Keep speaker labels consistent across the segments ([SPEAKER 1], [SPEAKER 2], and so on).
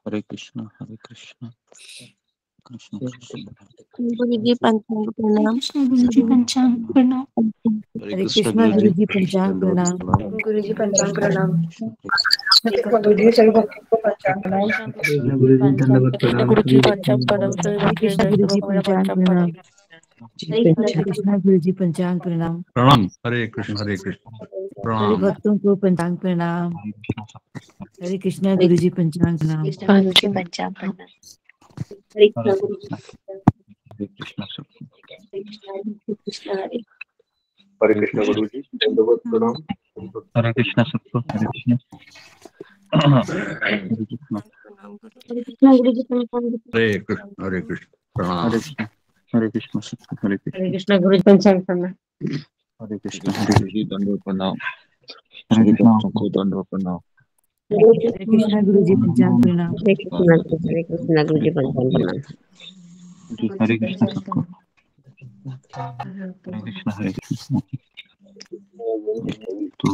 [SPEAKER 1] हरे कृष्णा कृष्ण कृष्ण।
[SPEAKER 2] गुरु जी पंचांग प्रणाम।
[SPEAKER 3] गुरु जी पंचांग प्रणाम।
[SPEAKER 1] हरे कृष्णा गुरु जी पंचांग प्रणाम।
[SPEAKER 4] गुरु जी पंचांग प्रणाम।
[SPEAKER 5] गुरु जी सभी भक्तों को पंचांग प्रणाम।
[SPEAKER 6] गुरु जी दंडवत प्रणाम।
[SPEAKER 2] गुरु जी पंचांग प्रणाम।
[SPEAKER 1] हरे कृष्णा गुरु जी पंचांग प्रणाम।
[SPEAKER 6] हरे कृष्णा गुरु जी पंचांग प्रणाम।
[SPEAKER 7] प्रणाम। हरे कृष्ण
[SPEAKER 6] सभी
[SPEAKER 7] प्रणाम।
[SPEAKER 6] भक्तों को पंचांग प्रणाम। हरे कृष्णा गुरु जी पंचांग प्रणाम।
[SPEAKER 2] गुरु जी पंचांग प्रणाम।
[SPEAKER 1] हरे कृष्णा सबको।
[SPEAKER 8] हरे कृष्णा गुरु जी दंडवत प्रणाम।
[SPEAKER 1] हरे कृष्णा सबको। हरे कृष्णा। हरे कृष्णा।
[SPEAKER 2] गुरु जी पंचांग
[SPEAKER 7] हरे कृष्ण प्रणाम।
[SPEAKER 1] हरे कृष्णा। हरे कृष्णा सबको। हरे कृष्णा।
[SPEAKER 2] कृष्ण गुरु जी पंचांग प्रणाम।
[SPEAKER 1] हरे कृष्णा। हरे
[SPEAKER 8] गुरु जी दंडवत प्रणाम।
[SPEAKER 1] हरे
[SPEAKER 8] सभी
[SPEAKER 1] कृष्णा।
[SPEAKER 8] भक्तों को दंडवत प्रणाम।
[SPEAKER 6] हरे कृष्णा गुरु जी पंचांग प्रणाम।
[SPEAKER 2] हरे कृष्ण गुरु जी पंचांग प्रणाम।
[SPEAKER 1] जी हरे कृष्णा सबको। हरे कृष्णा। हरे कृष्णा। तो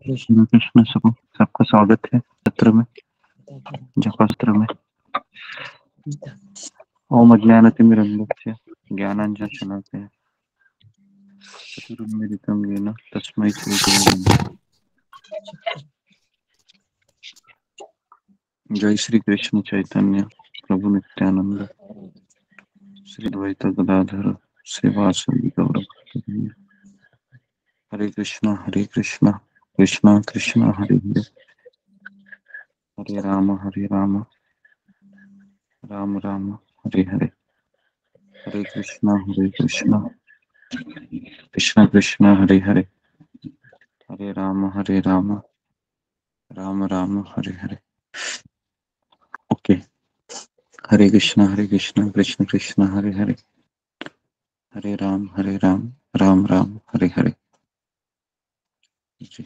[SPEAKER 1] कृष्ण कृष्ण सबको। सबका स्वागत है सत्र में, जपस्त्र में। ओम अज्ञानतिमिरन्धस्य ज्ञानाञ्जनशलाकया चतुरुन्मिलितं येन तस्मै श्रीगुरवे नमः। जय श्री कृष्ण चैतन्य प्रभु नित्यानंद श्री द्वैत गदाधर श्रीवासदि गौरभक्तवृंद। हरे कृष्णा कृष्णा कृष्णा हरे हरे, हरे राम राम राम हरे हरे। हरे कृष्णा कृष्णा कृष्णा हरे हरे, हरे राम राम राम हरे हरे। ओके। हरे कृष्णा कृष्ण कृष्ण हरे हरे, हरे राम राम राम हरे हरे। जी।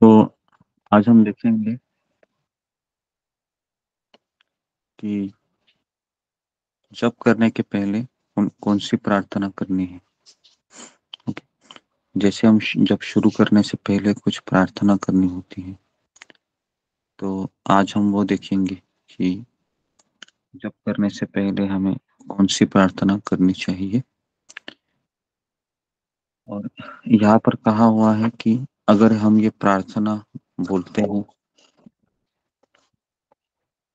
[SPEAKER 1] तो आज हम देखेंगे कि जप करने के पहले कौन सी प्रार्थना करनी है। ओके। जैसे हम जब शुरू करने से पहले कुछ प्रार्थना करनी होती है, तो आज हम वो देखेंगे कि जप करने से पहले हमें कौन सी प्रार्थना करनी चाहिए। और यहाँ पर कहा हुआ है कि अगर हम ये प्रार्थना बोलते हैं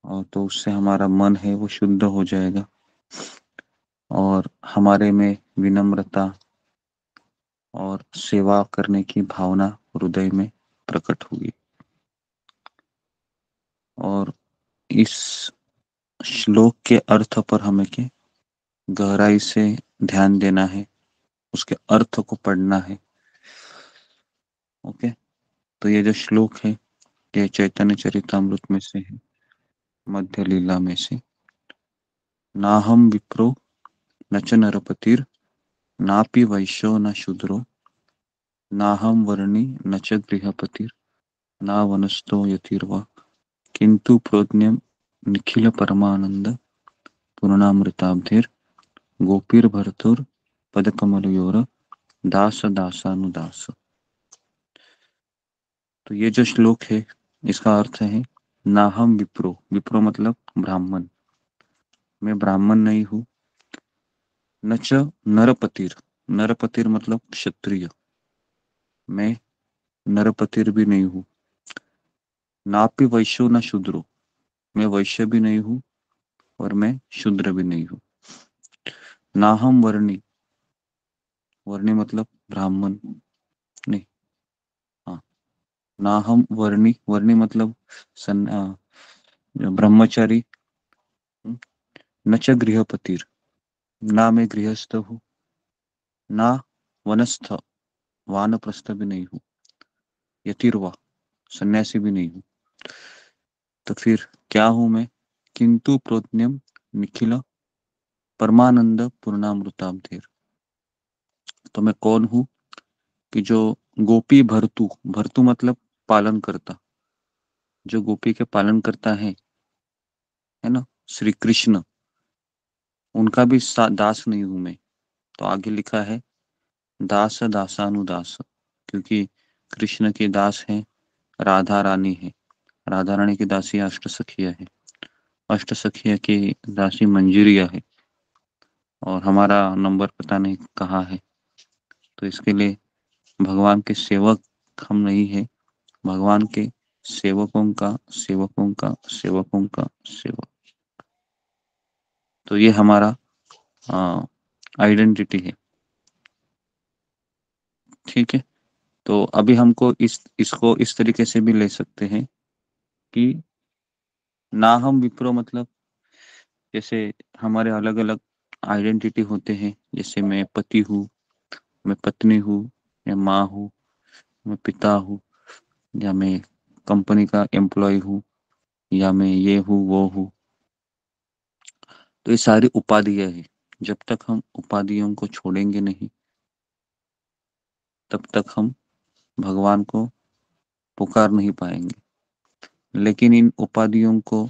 [SPEAKER 1] और तो उससे हमारा मन है वो शुद्ध हो जाएगा और हमारे में विनम्रता और सेवा करने की भावना हृदय में प्रकट होगी। और इस श्लोक के अर्थ पर हमें के गहराई से ध्यान देना है, उसके अर्थ को पढ़ना है। ओके। तो ये जो श्लोक है ये चैतन्य चरितामृत में से है, मध्य लीला में से। नाहम विप्रो न च नरपतिर नापि वैश्यो न शूद्रो नाहम वर्णी न च गृहपतिर ना वनस्थो यतिर्वा किंतु प्रोज्ञम निखिल परमानंद पूर्णामृताब्धिर गोपीर भरतुर पदकमलयोर दास दासानुदास। तो ये जो श्लोक है इसका अर्थ है नाहम विप्रो, विप्रो मतलब ब्राह्मण, मैं ब्राह्मण नहीं हूँ न च नरपतिर, नरपतिर मतलब क्षत्रिय, मैं नरपतिर भी नहीं हूँ। नापि वैश्यो न शूद्रो, मैं वैश्य भी नहीं हूँ और मैं शूद्र भी नहीं हूँ। ना हम वर्णी, वर्णी मतलब ब्राह्मण नहीं, हाँ, ना हम वर्णी, वर्णी मतलब ब्रह्मचारी। न च गृहपतिर, ना मैं गृहस्थ हूँ, ना वनस्थ, वानप्रस्थ भी नहीं हूँ, यतिर्वा, सन्यासी भी नहीं हूँ। तो फिर क्या हूं मैं? किंतु प्रोज्ञम निखिल परमानंद पूर्णामृताब्धेर, तो मैं कौन हूँ कि जो गोपी भर्तु, भर्तु मतलब पालन करता, जो गोपी के पालन करता है ना, श्री कृष्ण, उनका भी दास नहीं हूं मैं। तो आगे लिखा है दास दासानुदास, क्योंकि कृष्ण की दास है, राधा रानी है, राधा रानी की दासी अष्ट सखिया है, अष्ट सखिया की दासी मंजरिया है, और हमारा नंबर पता नहीं कहाँ है। तो इसके लिए भगवान के सेवक हम नहीं है, भगवान के सेवकों का सेवकों का सेवकों का सेवक। तो ये हमारा आइडेंटिटी है। ठीक है, तो अभी हमको इसको इस तरीके से भी ले सकते हैं कि ना हम विप्रो मतलब, जैसे हमारे अलग अलग आइडेंटिटी होते हैं, जैसे मैं पति हूँ, मैं पत्नी हूँ, मैं माँ हूँ, मैं पिता हूँ, या मैं कंपनी का एम्प्लॉय हूँ, या मैं ये हूँ वो हूँ। तो ये सारी उपाधियां हैं। जब तक हम उपाधियों को छोड़ेंगे नहीं, तब तक हम भगवान को पुकार नहीं पाएंगे। लेकिन इन उपाधियों को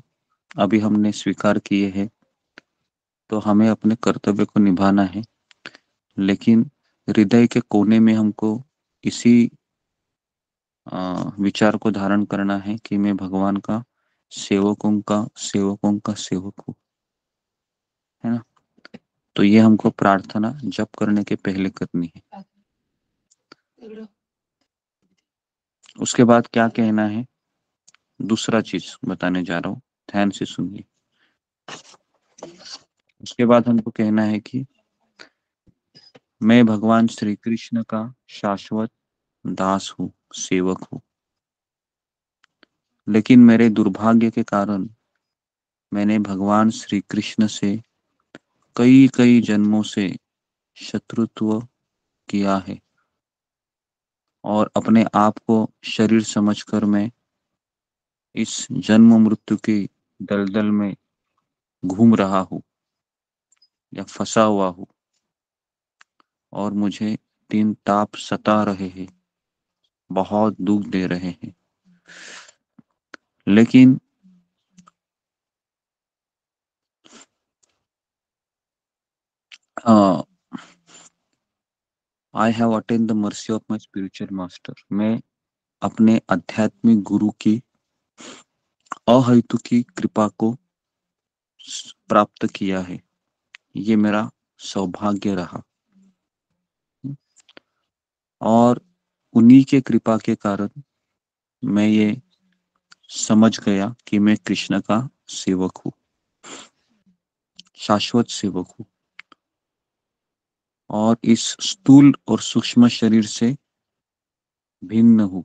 [SPEAKER 1] अभी हमने स्वीकार किए हैं, तो हमें अपने कर्तव्य को निभाना है। लेकिन हृदय के कोने में हमको इसी विचार को धारण करना है कि मैं भगवान का सेवकों का सेवकों का सेवक हूँ, है ना। तो ये हमको प्रार्थना जप करने के पहले करनी है। उसके बाद क्या कहना है, दूसरा चीज बताने जा रहा हूँ, ध्यान से सुनिए। उसके बाद हमको कहना है कि मैं भगवान श्री कृष्ण का शाश्वत दास हूँ, सेवक हूँ। लेकिन मेरे दुर्भाग्य के कारण मैंने भगवान श्री कृष्ण से कई कई जन्मों से शत्रुत्व किया है, और अपने आप को शरीर समझकर मैं इस जन्म मृत्यु की दलदल में घूम रहा हूँ या फंसा हुआ हूँ, और मुझे तीन ताप सता रहे हैं, बहुत दुख दे रहे हैं। लेकिन I have attend the mercy of my spiritual master, मैं अपने आध्यात्मिक गुरु की अहेतु की कृपा को प्राप्त किया है। ये मेरा सौभाग्य रहा, और उन्हीं के कृपा के कारण मैं ये समझ गया कि मैं कृष्ण का सेवक हूँ, शाश्वत सेवक हूँ, और इस स्थूल और सूक्ष्म शरीर से भिन्न हूँ,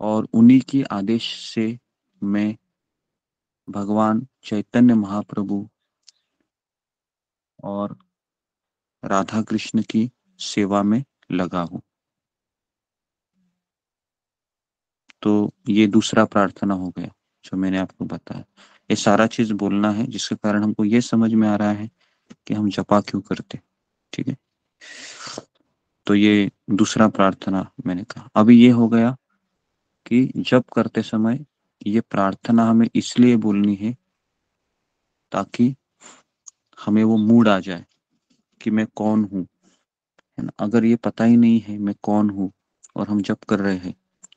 [SPEAKER 1] और उन्हीं की आदेश से मैं भगवान चैतन्य महाप्रभु और राधा कृष्ण की सेवा में लगा हूँ। तो ये दूसरा प्रार्थना हो गया जो मैंने आपको बताया। ये सारा चीज बोलना है जिसके कारण हमको ये समझ में आ रहा है कि हम जपा क्यों करते। ठीक है, तो ये दूसरा प्रार्थना मैंने कहा। अभी ये हो गया कि जप करते समय ये प्रार्थना हमें इसलिए बोलनी है ताकि हमें वो मूड आ जाए कि मैं कौन हूँ, है ना। अगर ये पता ही नहीं है मैं कौन हूँ और हम जप कर रहे हैं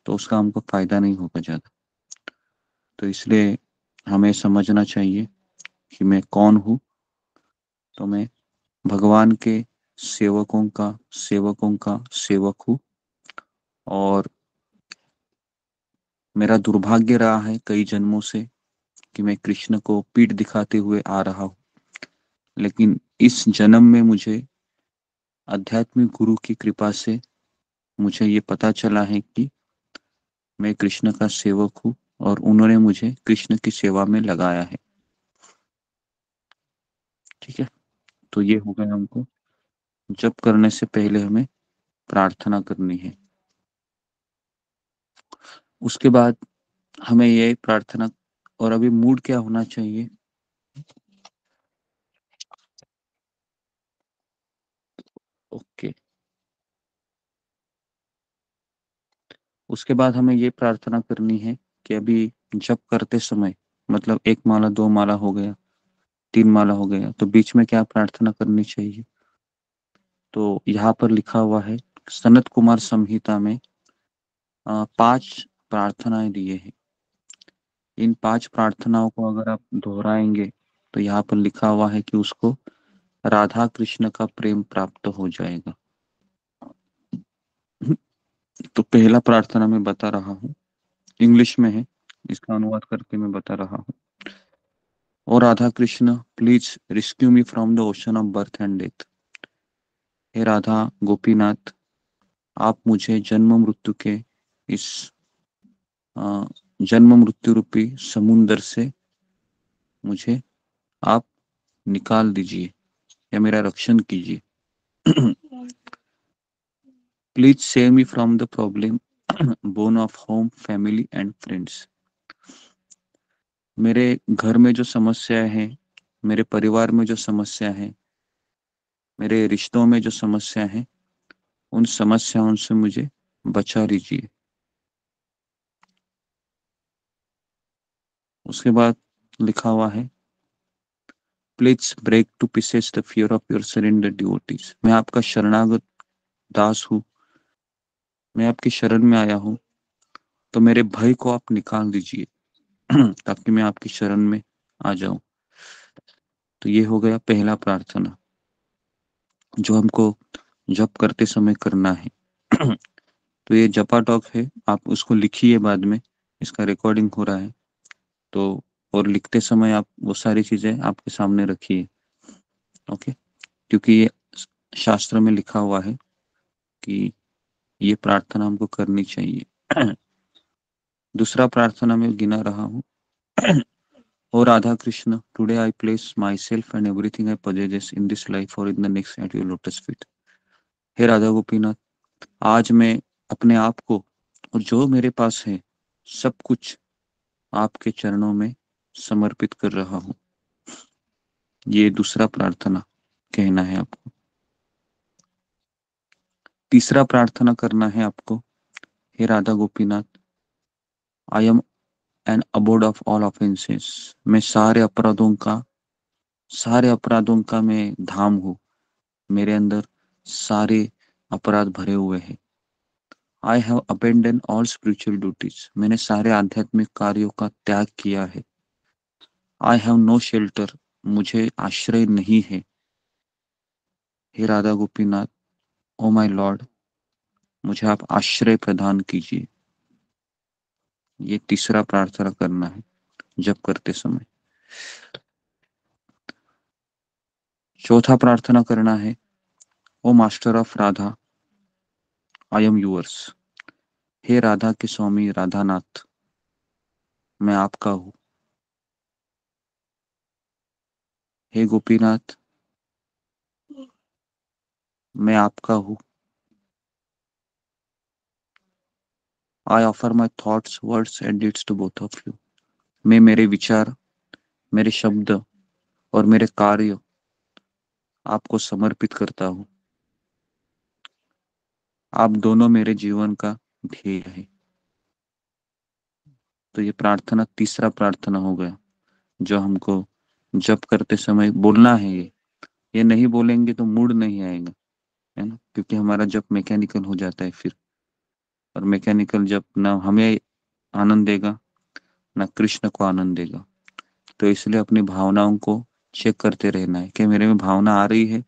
[SPEAKER 1] तो उसका हमको फायदा नहीं होगा ज्यादा। तो इसलिए हमें समझना चाहिए कि मैं कौन हूँ, तो मैं भगवान के सेवकों का सेवक हूँ और मेरा दुर्भाग्य रहा है कई जन्मों से कि मैं कृष्ण को पीठ दिखाते हुए आ रहा हूँ, लेकिन इस जन्म में मुझे आध्यात्मिक गुरु की कृपा से मुझे ये पता चला है कि मैं कृष्ण का सेवक हूँ और उन्होंने मुझे कृष्ण की सेवा में लगाया है। ठीक है, तो ये हो गया हमको जप करने से पहले हमें प्रार्थना करनी है। उसके बाद हमें ये प्रार्थना, और अभी मूड क्या होना चाहिए? ओके। उसके बाद हमें ये प्रार्थना करनी है कि अभी जप करते समय, मतलब 1 माला 2 माला हो गया, 3 माला हो गया, तो बीच में क्या प्रार्थना करनी चाहिए? तो यहाँ पर लिखा हुआ है सनत कुमार संहिता में 5 प्रार्थनाएं दिए हैं। इन 5 प्रार्थनाओं को अगर आप दोहराएंगे तो यहाँ पर लिखा हुआ है कि उसको राधा कृष्ण का प्रेम प्राप्त हो जाएगा। तो पहला प्रार्थना मैं बता रहा हूँ, इंग्लिश में है, इसका अनुवाद करके मैं बता रहा हूँ। Oh Radha Krishna, please rescue me from the ocean of birth and death. हे राधा गोपीनाथ, आप मुझे जन्म मृत्यु के इस जन्म मृत्यु रूपी समुंदर से मुझे आप निकाल दीजिए या मेरा रक्षण कीजिए। Please save me from the problem born of home, family and friends. मेरे घर में जो समस्याएं हैं, मेरे परिवार में जो समस्या है, मेरे रिश्तों में जो समस्या है, उन समस्याओं से मुझे बचा लीजिए। उसके बाद लिखा हुआ है please break to pieces the fear of your surrender devotees. मैं आपका शरणागत दास हूँ, मैं आपकी शरण में आया हूँ, तो मेरे भय को आप निकाल दीजिए ताकि मैं आपकी शरण में आ जाऊं। तो ये हो गया पहला प्रार्थना जो हमको जप करते समय करना है। तो ये जपा टॉक है, आप उसको लिखिए, बाद में इसका रिकॉर्डिंग हो रहा है, तो और लिखते समय आप वो सारी चीजें आपके सामने रखिए। ओके, क्योंकि ये शास्त्र में लिखा हुआ है कि ये प्रार्थना हमको करनी चाहिए। दूसरा प्रार्थना में गिना रहा हूँ। Oh Radha Krishna, today I place my self and everything I possess in this life और in the next at your lotus feet. हे राधा गोपीनाथ, आज मैं अपने आप को और जो मेरे पास है सब कुछ आपके चरणों में समर्पित कर रहा हूँ। ये दूसरा प्रार्थना कहना है आपको। तीसरा प्रार्थना करना है आपको, हे Radha Gopinath, I am an abode of all offences. मैं सारे अपराधों का मैं धाम हूँ, मेरे अंदर सारे अपराध भरे हुए हैं। I have abandon all spiritual duties. मैंने सारे आध्यात्मिक कार्यों का त्याग किया है। आई हैव नो शेल्टर, मुझे आश्रय नहीं है। हे Radha Gopinath, oh my lord, मुझे आप आश्रय प्रदान कीजिए। ये तीसरा प्रार्थना करना है जब करते समय। चौथा प्रार्थना करना है, oh master of Radha, I am yours. हे राधा के स्वामी राधानाथ, मैं आपका हूँ। हे गोपीनाथ, मैं आपका हूँ। I offer my thoughts, words and deeds to both of you. मैं मेरे विचार, मेरे शब्द और मेरे कार्य आपको समर्पित करता हूँ। आप दोनों मेरे जीवन का ध्येय है। तो ये प्रार्थना तीसरा प्रार्थना हो गया जो हमको जप करते समय बोलना है। ये नहीं बोलेंगे तो मूड नहीं आएगा, है ना, क्योंकि हमारा जप मैकेनिकल हो जाता है फिर, और मैकेनिकल जप ना हमें आनंद देगा ना कृष्ण को आनंद देगा। तो इसलिए अपनी भावनाओं को चेक करते रहना है कि मेरे में भावना आ रही है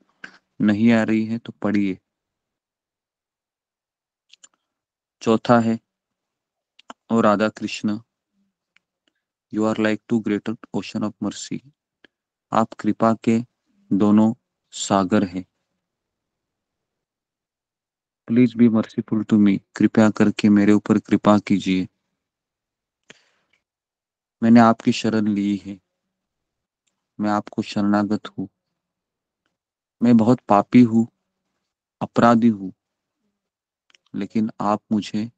[SPEAKER 1] नहीं आ रही है तो पढ़िए। चौथा है, oh Radha Krishna, you are like two greater ocean of mercy. आप कृपा के दोनों सागर हैं। Please be merciful to me, कृपया करके मेरे ऊपर कृपा कीजिए। मैंने आपकी शरण ली है, मैं आपको शरणागत हूँ। मैं बहुत पापी हूँ, अपराधी हूँ, लेकिन आप मुझे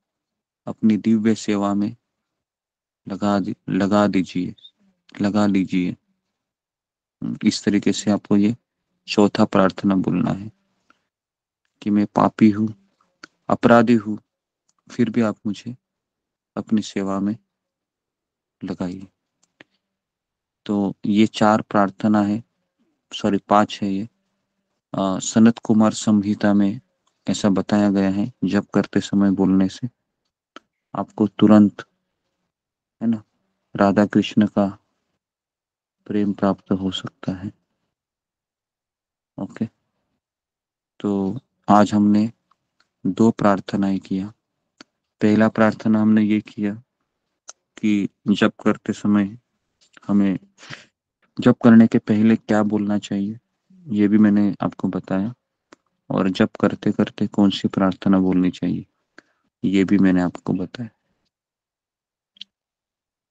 [SPEAKER 1] अपनी दिव्य सेवा में लगा लीजिए। इस तरीके से आपको ये चौथा प्रार्थना बोलना है कि मैं पापी हूँ, अपराधी हूँ, फिर भी आप मुझे अपनी सेवा में लगाइए। तो ये 4 प्रार्थना है, सॉरी 5 है ये। सनत कुमार संहिता में ऐसा बताया गया है, जप करते समय बोलने से आपको तुरंत, है ना, राधा कृष्ण का प्रेम प्राप्त हो सकता है। ओके, तो आज हमने 2 प्रार्थनाएं किया। पहला प्रार्थना हमने ये किया कि जप करते समय हमें जप करने के पहले क्या बोलना चाहिए, ये भी मैंने आपको बताया। और जप करते करते कौन सी प्रार्थना बोलनी चाहिए, ये भी मैंने आपको बताया।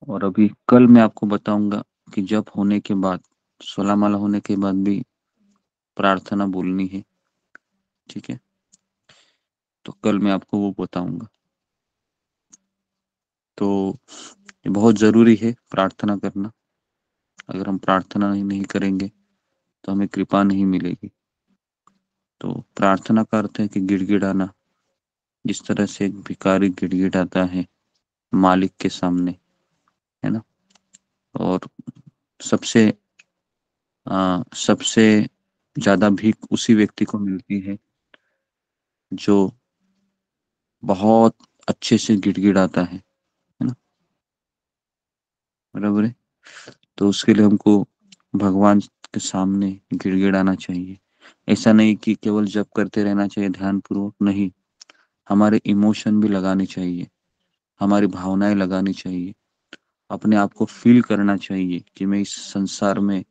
[SPEAKER 1] और अभी कल मैं आपको बताऊंगा कि जप होने के बाद, 16 माला होने के बाद भी प्रार्थना बोलनी है। ठीक है, तो कल मैं आपको वो बताऊंगा। तो ये बहुत जरूरी है प्रार्थना करना। अगर हम प्रार्थना नहीं करेंगे तो हमें कृपा नहीं मिलेगी। तो प्रार्थना का अर्थ है कि गिड़गिड़ाना, जिस तरह से एक भिखारी गिड़गिड़ाता है मालिक के सामने, है ना। और सबसे सबसे ज्यादा भीख उसी व्यक्ति को मिलती है जो बहुत अच्छे से गिड़गिड़ाता है ना, बराबर है। तो उसके लिए हमको भगवान के सामने गिड़गिड़ाना चाहिए। ऐसा नहीं कि केवल जप करते रहना चाहिए ध्यान पूर्वक, नहीं, हमारे इमोशन भी लगाने चाहिए, हमारी भावनाएं लगानी चाहिए, अपने आप को फील करना चाहिए कि मैं इस संसार में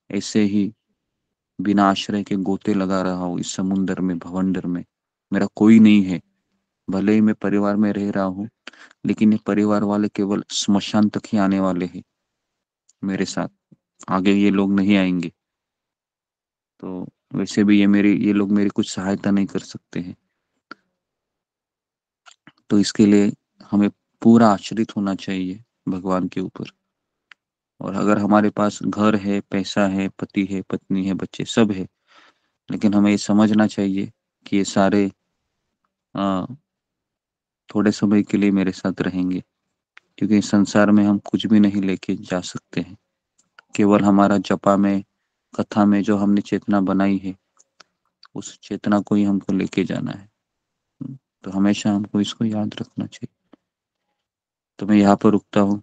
[SPEAKER 1] ऐसे ही बिना आश्रय के गोते लगा रहा हूँ, इस समुंदर में, भवंडर में मेरा कोई नहीं है। भले ही मैं परिवार में रह रहा हूँ, लेकिन ये परिवार वाले केवल स्मशान तक ही आने वाले हैं मेरे साथ, आगे ये लोग नहीं आएंगे। तो वैसे भी ये लोग मेरी कुछ सहायता नहीं कर सकते हैं। तो इसके लिए हमें पूरा आश्रित होना चाहिए भगवान के ऊपर। और अगर हमारे पास घर है, पैसा है, पति है, पत्नी है, बच्चे सब है, लेकिन हमें ये समझना चाहिए कि ये सारे आ, थोड़े समय के लिए मेरे साथ रहेंगे, क्योंकि इस संसार में हम कुछ भी नहीं लेके जा सकते हैं। केवल हमारा जपा में, कथा में जो हमने चेतना बनाई है, उस चेतना को ही हमको लेके जाना है। तो हमेशा हमको इसको याद रखना चाहिए। तो मैं यहाँ पर रुकता हूँ।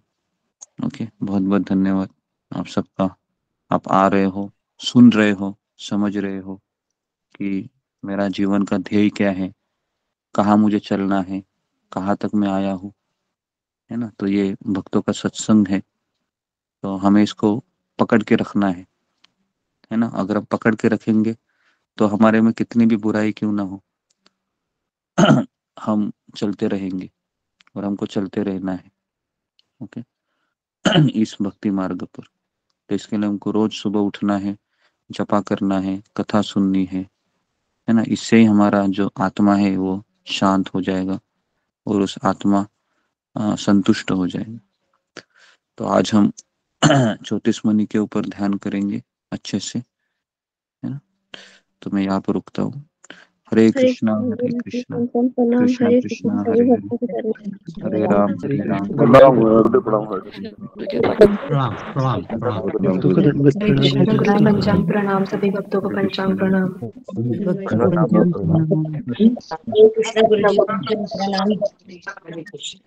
[SPEAKER 1] ओके, बहुत बहुत धन्यवाद आप सबका। आप आ रहे हो, सुन रहे हो, समझ रहे हो कि मेरा जीवन का ध्येय क्या है, कहाँ मुझे चलना है, कहाँ तक मैं आया हूँ, है ना। तो ये भक्तों का सत्संग है, तो हमें इसको पकड़ के रखना है ना। अगर हम पकड़ के रखेंगे तो हमारे में कितनी भी बुराई क्यों ना हो हम चलते रहेंगे, और हमको चलते रहना है। ओके इस भक्ति मार्ग पर। तो इसके लिए हमको रोज सुबह उठना है, जपा करना है, कथा सुननी है ना। इससे ही हमारा जो आत्मा है वो शांत हो जाएगा और उस आत्मा संतुष्ट हो जाएगा। तो आज हम ज्योतिष मणि के ऊपर ध्यान करेंगे अच्छे से, है ना। तो मैं यहाँ पर रुकता हूँ। हरे कृष्णा
[SPEAKER 2] प्रणाम,
[SPEAKER 1] कृष्णा
[SPEAKER 2] हरे
[SPEAKER 1] कृष्णा
[SPEAKER 2] कृष्ण,
[SPEAKER 1] हरे
[SPEAKER 2] सभी
[SPEAKER 1] हरे,
[SPEAKER 2] भक्तों को प्रणाम।
[SPEAKER 1] हरे राम हरे राम,
[SPEAKER 7] प्रणाम प्रणाम प्रणाम प्रणाम प्रणाम।
[SPEAKER 4] हरे कृष्ण गुरुजी पंचांग प्रणाम, सभी भक्तों को पंचांग प्रणाम।
[SPEAKER 6] भक्त को पंचांग प्रणाम।
[SPEAKER 2] हरे कृष्ण गुरुजी, प्रणाम।
[SPEAKER 6] हरे कृष्ण।